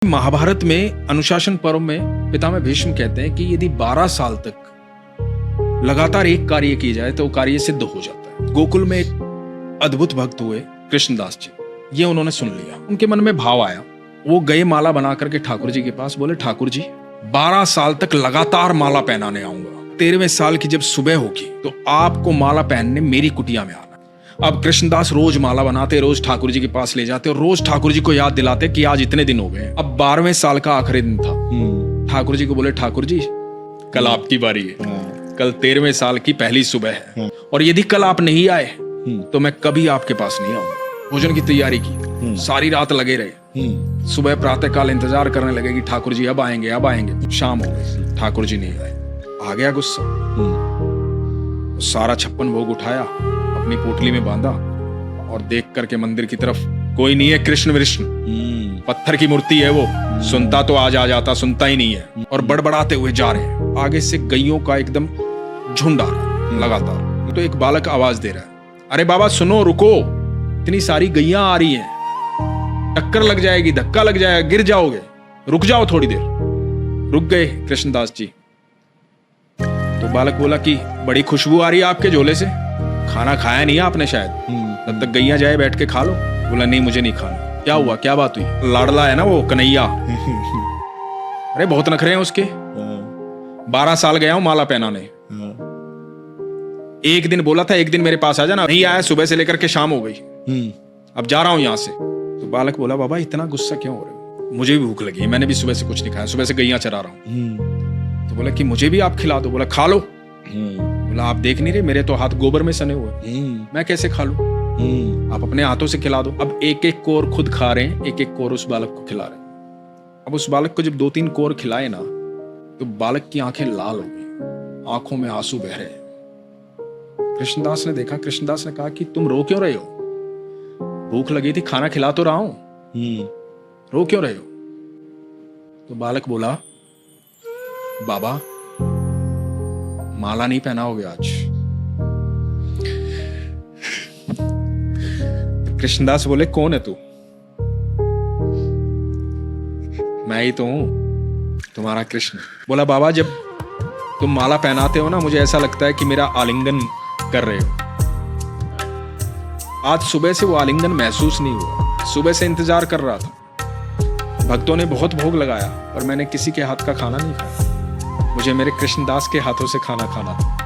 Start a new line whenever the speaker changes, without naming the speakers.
महाभारत में अनुशासन पर्व में पितामह भीष्म कहते हैं कि यदि 12 साल तक लगातार एक कार्य किया जाए तो वो कार्य सिद्ध हो जाता है। गोकुल में एक अद्भुत भक्त हुए कृष्णदास जी, ये उन्होंने सुन लिया, उनके मन में भाव आया, वो गए माला बना करके ठाकुर जी के पास, बोले ठाकुर जी 12 साल तक लगातार माला पहनाने आऊंगा, 13वें साल की जब सुबह होगी तो आपको माला पहनने मेरी कुटिया में आना। अब कृष्णदास रोज माला बनाते, रोज ठाकुर जी के पास ले जाते और रोज ठाकुर जी को याद दिलाते कि आज इतने दिन हो गए। अब 12वें साल का आखिरी दिन था। ठाकुर जी को बोले ठाकुर जी कल आपकी बारी है, कल 13वें साल की पहली सुबह है और यदि कल आप नहीं आए तो मैं कभी आपके पास नहीं आऊंगा। भोजन की तैयारी की, सारी रात लगे रहे। सुबह प्रातः काल इंतजार करने लगे कि ठाकुर जी अब आएंगे अब आएंगे। शाम हो गई, ठाकुर जी नहीं आए। आ गया गुस्सा, सारा 56 भोग उठाया, अपनी पोटली में बांधा और देख करके मंदिर की तरफ, कोई नहीं है कृष्ण विष्णु, पत्थर की मूर्ति है वो, सुनता तो आज आ जाता, सुनता ही नहीं है। और बड़बड़ाते हुए जा रहे हैं। आगे से गैयों का एकदम झुंड आ रहा है लगातार। तो एक बालक आवाज दे रहा है, अरे बाबा सुनो, रुको, इतनी सारी गैया आ रही हैं, टक्कर लग जाएगी, धक्का लग जाएगा, गिर जाओगे, रुक जाओ थोड़ी देर। रुक गए कृष्णदास जी। तो बालक बोला कि बड़ी खुशबू आ रही है आपके झोले से, खाना खाया नहीं आपने शायद, तब तक गैया जाए बैठ के खा लो। बोला नहीं मुझे नहीं खाना। क्या हुआ, क्या बात हुई? लाडला है ना वो कन्हैया। अरे बहुत नखरे हैं उसके, 12 साल गया हूं माला पहनाने, एक दिन बोला था एक दिन मेरे पास आ जाना, नहीं आया, सुबह से लेकर के शाम हो गई, अब जा रहा हूं यहां से। तो बालक बोला बाबा इतना गुस्सा क्यों हो रहे हो? मुझे भी भूख लगी, मैंने भी सुबह से कुछ नहीं खाया, सुबह से गैया चरा रहा हूं। तो बोला कि मुझे भी आप खिला दो। बोला खा लो। बोला आप देख नहीं रहे मेरे तो हाथ गोबर में सने हुए, मैं कैसे खा लूं? आप अपने हाथों से खिला दो। अब एक एक कोर खुद खा रहे हैं, एक एक कोर उस बालक को खिला रहे हैं। अब उस बालक को जब 2-3 कोर खिलाए ना तो बालक की आंखें लाल हो गई, आंखों में आंसू बह रहे हैं। कृष्णदास ने देखा, कृष्णदास ने कहा कि तुम रो क्यों रहे हो? भूख लगी थी, खाना खिला तो रहा हूं, रो क्यों रहे हो? तो बालक बोला बाबा माला नहीं पहनाओगे आज। कृष्णदास बोले कौन है तू? मैं ही तो हूं, तुम्हारा कृष्ण। बोला बाबा जब तुम माला पहनाते हो ना मुझे ऐसा लगता है कि मेरा आलिंगन कर रहे हो। आज सुबह से वो आलिंगन महसूस नहीं हुआ, सुबह से इंतजार कर रहा था। भक्तों ने बहुत भोग लगाया पर मैंने किसी के हाथ का खाना नहीं खाया, मुझे मेरे कृष्णदास के हाथों से खाना खाना था।